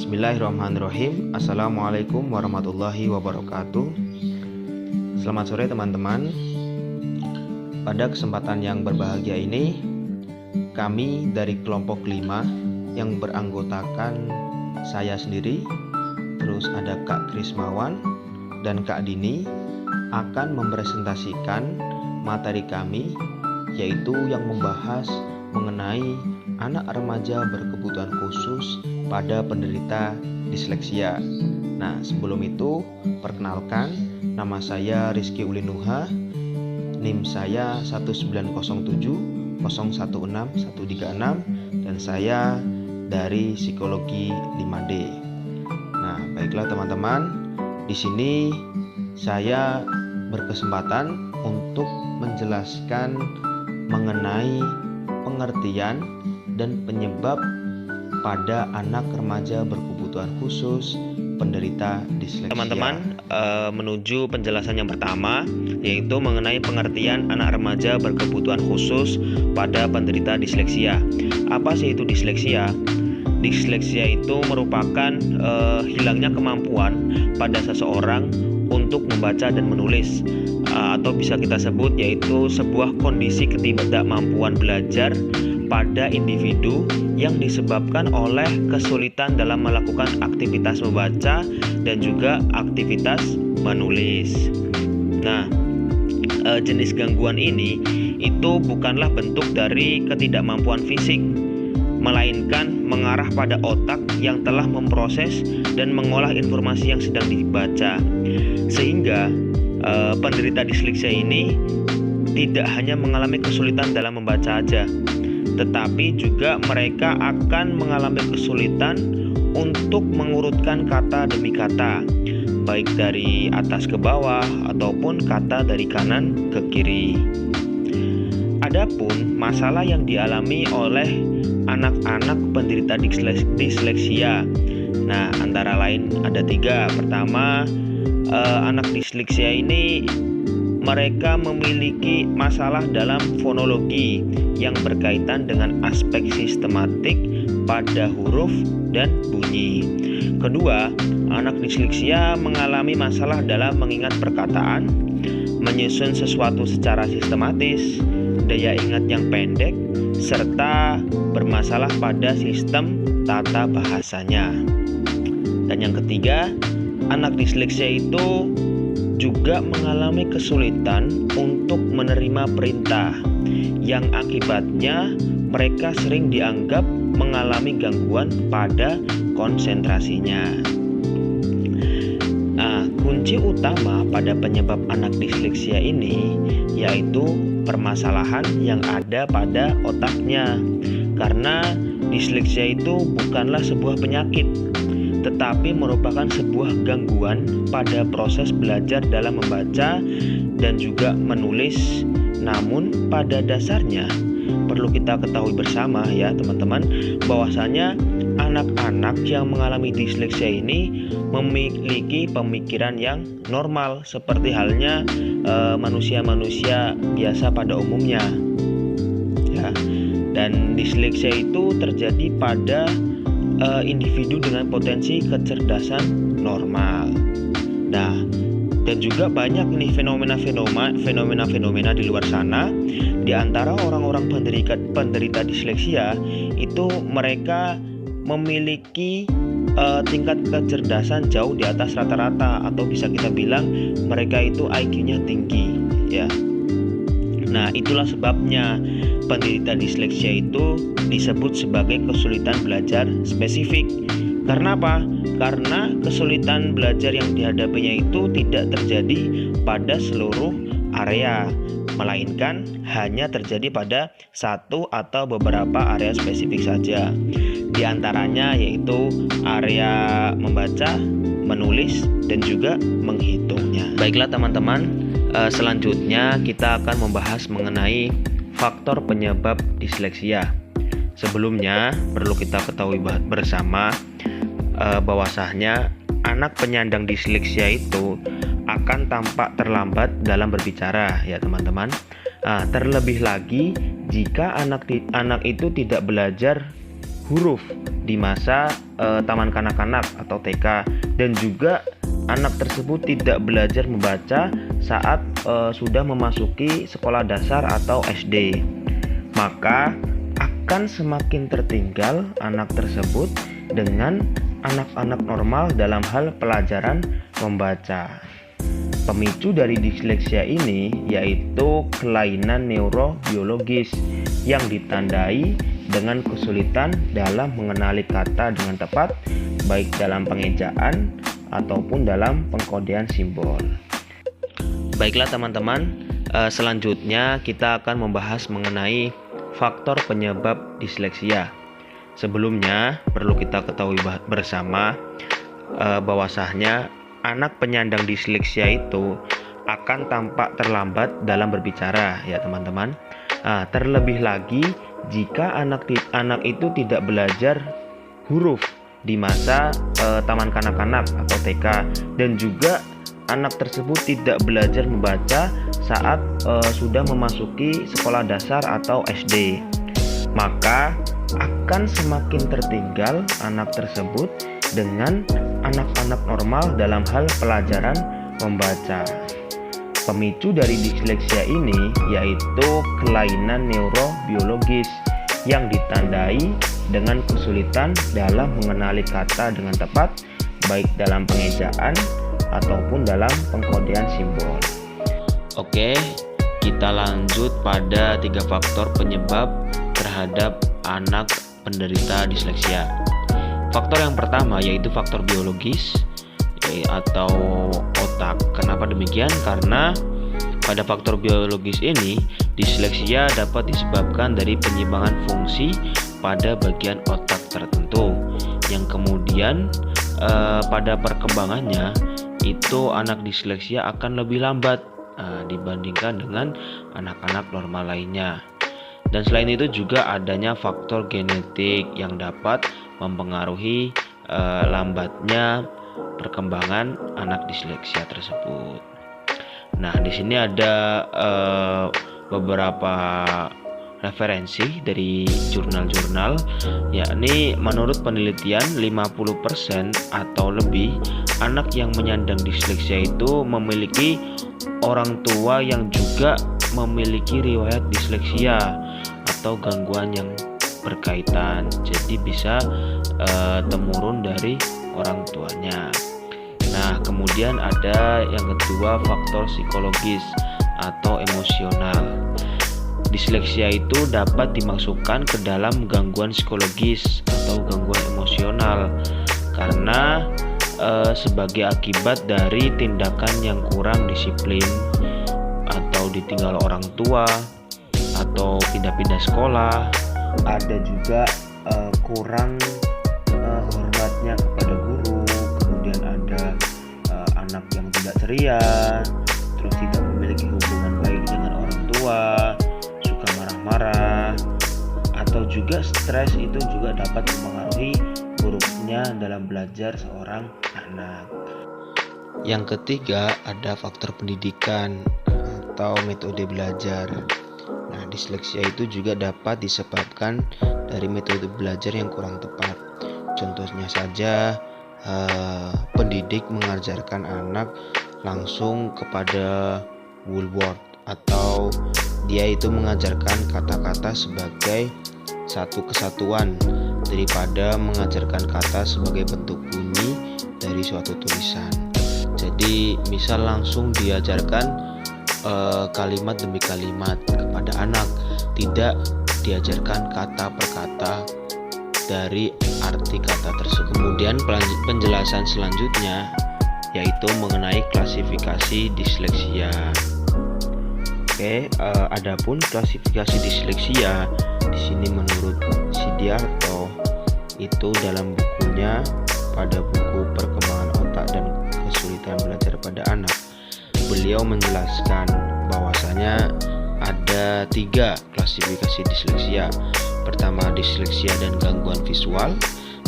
Bismillahirrahmanirrahim. Assalamualaikum warahmatullahi wabarakatuh. Selamat sore teman-teman. Pada kesempatan yang berbahagia ini, kami dari kelompok 5 yang beranggotakan saya sendiri, terus ada Kak Trismawan dan Kak Dini, akan mempresentasikan materi kami, yaitu yang membahas mengenai anak remaja berkebutuhan khusus pada penderita disleksia. Nah, sebelum itu perkenalkan, nama saya Rizky Ulinuha, NIM saya 19070161136 dan saya dari psikologi 5D. Nah, baiklah teman-teman, di sini saya berkesempatan untuk menjelaskan mengenai pengertian dan penyebab pada anak remaja berkebutuhan khusus penderita disleksia. Teman-teman, menuju penjelasan yang pertama, yaitu mengenai pengertian anak remaja berkebutuhan khusus pada penderita disleksia. Apa sih itu disleksia? Disleksia itu merupakan hilangnya kemampuan pada seseorang untuk membaca dan menulis, atau bisa kita sebut yaitu sebuah kondisi ketidakmampuan belajar pada individu yang disebabkan oleh kesulitan dalam melakukan aktivitas membaca dan juga aktivitas menulis. Nah, jenis gangguan ini itu bukanlah bentuk dari ketidakmampuan fisik, melainkan mengarah pada otak yang telah memproses dan mengolah informasi yang sedang dibaca. Sehingga penderita disleksia ini tidak hanya mengalami kesulitan dalam membaca saja, tetapi juga mereka akan mengalami kesulitan untuk mengurutkan kata demi kata, baik dari atas ke bawah ataupun kata dari kanan ke kiri. Adapun masalah yang dialami oleh anak-anak penderita disleksia, nah antara lain ada 3. Pertama, anak disleksia ini mereka memiliki masalah dalam fonologi yang berkaitan dengan aspek sistematik pada huruf dan bunyi. Kedua, anak disleksia mengalami masalah dalam mengingat perkataan, menyusun sesuatu secara sistematis, daya ingat yang pendek, serta bermasalah pada sistem tata bahasanya. Dan yang ketiga, anak disleksia itu juga mengalami kesulitan untuk menerima perintah, yang akibatnya mereka sering dianggap mengalami gangguan pada konsentrasinya. Nah, kunci utama pada penyebab anak disleksia ini yaitu permasalahan yang ada pada otaknya. Karena disleksia itu bukanlah sebuah penyakit, tetapi merupakan sebuah gangguan pada proses belajar dalam membaca dan juga menulis. Namun pada dasarnya perlu kita ketahui bersama ya teman-teman, bahwasanya anak-anak yang mengalami disleksia ini memiliki pemikiran yang normal seperti halnya manusia-manusia biasa pada umumnya ya. Dan disleksia itu terjadi pada individu dengan potensi kecerdasan normal. Nah, dan juga banyak nih fenomena di luar sana. Di antara orang-orang penderita disleksia itu mereka memiliki tingkat kecerdasan jauh di atas rata-rata, atau bisa kita bilang mereka itu IQ-nya tinggi ya. Nah, itulah sebabnya penderita disleksia itu disebut sebagai kesulitan belajar spesifik. Karena apa? Karena kesulitan belajar yang dihadapinya itu tidak terjadi pada seluruh area, melainkan hanya terjadi pada satu atau beberapa area spesifik saja. Di antaranya yaitu area membaca, menulis, dan juga menghitungnya. Baiklah teman-teman, selanjutnya kita akan membahas mengenai faktor penyebab disleksia. Sebelumnya perlu kita ketahui bersama bahwasanya anak penyandang disleksia itu akan tampak terlambat dalam berbicara ya teman-teman. Terlebih lagi jika anak itu tidak belajar huruf di masa taman kanak-kanak atau TK, dan juga anak tersebut tidak belajar membaca saat sudah memasuki sekolah dasar atau SD, maka akan semakin tertinggal anak tersebut dengan anak-anak normal dalam hal pelajaran membaca. Pemicu dari disleksia ini yaitu kelainan neurobiologis yang ditandai dengan kesulitan dalam mengenali kata dengan tepat, baik dalam pengejaan ataupun dalam pengkodean simbol. Baiklah teman-teman, selanjutnya kita akan membahas mengenai faktor penyebab disleksia. Sebelumnya perlu kita ketahui bersama bahwasanya anak penyandang disleksia itu akan tampak terlambat dalam berbicara, ya teman-teman. Terlebih lagi jika anak itu tidak belajar huruf di masa taman kanak-kanak atau TK, dan juga anak tersebut tidak belajar membaca saat sudah memasuki sekolah dasar atau SD, maka akan semakin tertinggal anak tersebut dengan anak-anak normal dalam hal pelajaran membaca. Pemicu dari disleksia ini yaitu kelainan neurobiologis yang ditandai dengan kesulitan dalam mengenali kata dengan tepat, baik dalam pengejaan ataupun dalam pengkodean simbol. Oke, kita lanjut pada 3 faktor penyebab terhadap anak penderita disleksia. Faktor yang pertama yaitu faktor biologis atau otak. Kenapa demikian? Karena pada faktor biologis ini, disleksia dapat disebabkan dari penyimpangan fungsi pada bagian otak tertentu, yang kemudian pada perkembangannya itu anak disleksia akan lebih lambat dibandingkan dengan anak-anak normal lainnya. Dan selain itu juga adanya faktor genetik yang dapat mempengaruhi lambatnya perkembangan anak disleksia tersebut. Nah, di sini ada beberapa referensi dari jurnal-jurnal, yakni menurut penelitian 50% atau lebih anak yang menyandang disleksia itu memiliki orang tua yang juga memiliki riwayat disleksia atau gangguan yang berkaitan. Jadi bisa temurun dari orang tuanya. Nah, kemudian ada yang kedua, faktor psikologis atau emosional. Disleksia itu dapat dimasukkan ke dalam gangguan psikologis atau gangguan emosional karena sebagai akibat dari tindakan yang kurang disiplin atau ditinggal orang tua atau pindah-pindah sekolah. Ada juga kurang hormatnya kepada guru, kemudian ada anak yang tidak ceria, terus tidak memiliki hubungan baik dengan orang tua, suka marah-marah, atau juga stres itu juga dapat mempengaruhi buruknya dalam belajar seorang anak. Yang ketiga ada faktor pendidikan atau metode belajar. Nah, disleksia itu juga dapat disebabkan dari metode belajar yang kurang tepat. Contohnya saja pendidik mengajarkan anak langsung kepada whole word, atau dia itu mengajarkan kata-kata sebagai satu kesatuan daripada mengajarkan kata sebagai bentuk bunyi dari suatu tulisan. Jadi misal langsung diajarkan kalimat demi kalimat kepada anak, tidak diajarkan kata per kata dari arti kata tersebut. Kemudian penjelasan selanjutnya yaitu mengenai klasifikasi disleksia. Adapun klasifikasi disleksia di sini menurut Sidiarto itu dalam bukunya pada buku Perkembangan Otak dan Kesulitan Belajar pada Anak, beliau menjelaskan bahwasanya ada 3 klasifikasi disleksia. Pertama, disleksia dan gangguan visual.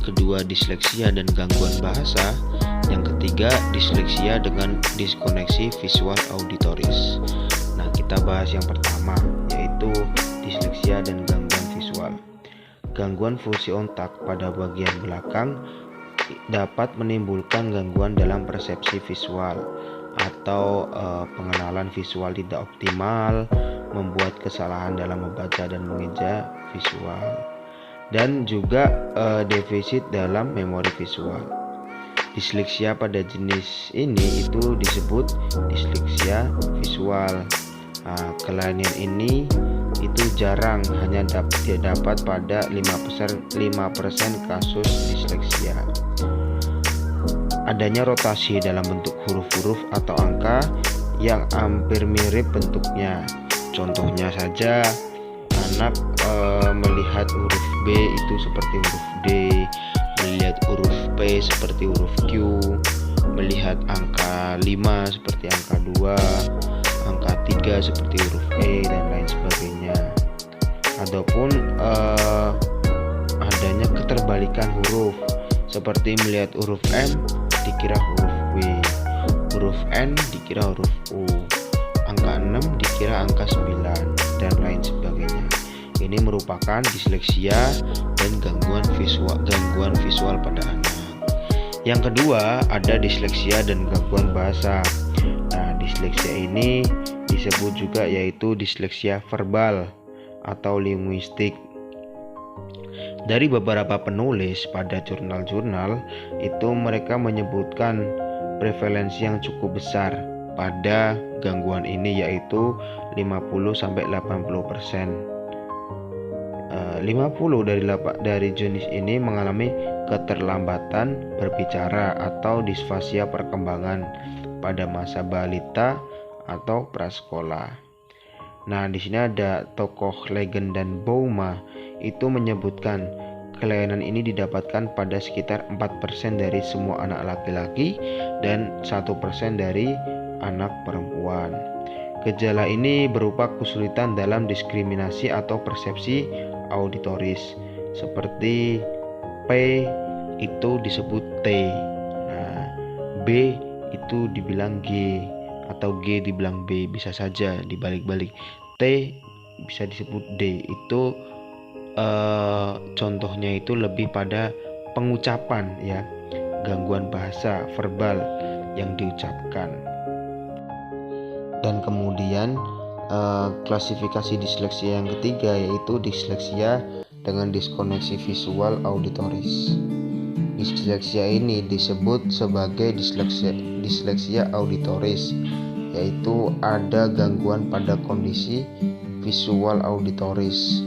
Kedua, disleksia dan gangguan bahasa. Yang ketiga, disleksia dengan diskoneksi visual auditoris. Nah, kita bahas yang pertama, yaitu disleksia dan gangguan visual. gangguan fungsi otak pada bagian belakang dapat menimbulkan gangguan dalam persepsi visual atau pengenalan visual tidak optimal, membuat kesalahan dalam membaca dan mengeja visual, dan juga defisit dalam memori visual. Disleksia pada jenis ini itu disebut disleksia visual. Kelainan ini itu jarang, hanya dapat pada 5% kasus disleksia. Adanya rotasi dalam bentuk huruf-huruf atau angka yang hampir mirip bentuknya. Contohnya saja, anak melihat huruf B itu seperti huruf D, melihat huruf P seperti huruf Q, melihat angka 5 seperti angka 2, angka 3 seperti huruf E, dan lain sebagainya. Ataupun adanya keterbalikan huruf, seperti melihat huruf M dikira huruf W, huruf N dikira huruf U, angka 6 dikira angka 9, dan lain sebagainya. Ini merupakan disleksia dan gangguan visual pada anak. Yang kedua, ada disleksia dan gangguan bahasa. Nah, disleksia ini disebut juga yaitu disleksia verbal atau linguistik. Dari beberapa penulis pada jurnal-jurnal itu, mereka menyebutkan prevalensi yang cukup besar pada gangguan ini, yaitu 50-80%. 50 dari jenis ini mengalami keterlambatan berbicara atau disfasia perkembangan pada masa balita atau prasekolah. Nah, di sini ada tokoh Legend dan Bouma itu menyebutkan kelainan ini didapatkan pada sekitar 4% dari semua anak laki-laki dan 1% dari anak perempuan. Gejala ini berupa kesulitan dalam diskriminasi atau persepsi auditoris, seperti P itu disebut T, nah, B itu dibilang G, atau G dibilang B, bisa saja dibalik-balik. T bisa disebut D. Itu contohnya itu lebih pada pengucapan, ya, gangguan bahasa verbal yang diucapkan. Dan kemudian klasifikasi disleksia yang ketiga yaitu disleksia dengan diskoneksi visual auditoris. Disleksia ini disebut sebagai disleksia auditoris, yaitu ada gangguan pada kondisi visual auditoris.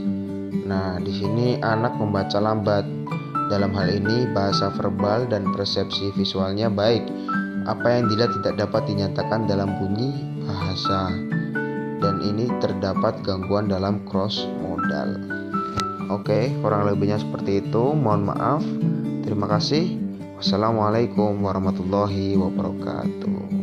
Nah, di sini anak membaca lambat. Dalam hal ini bahasa verbal dan persepsi visualnya baik. Apa yang dilihat tidak dapat dinyatakan dalam bunyi bahasa. Dan ini terdapat gangguan dalam cross modal. Oke, kurang lebihnya seperti itu. Mohon maaf. Terima kasih. Wassalamualaikum warahmatullahi wabarakatuh.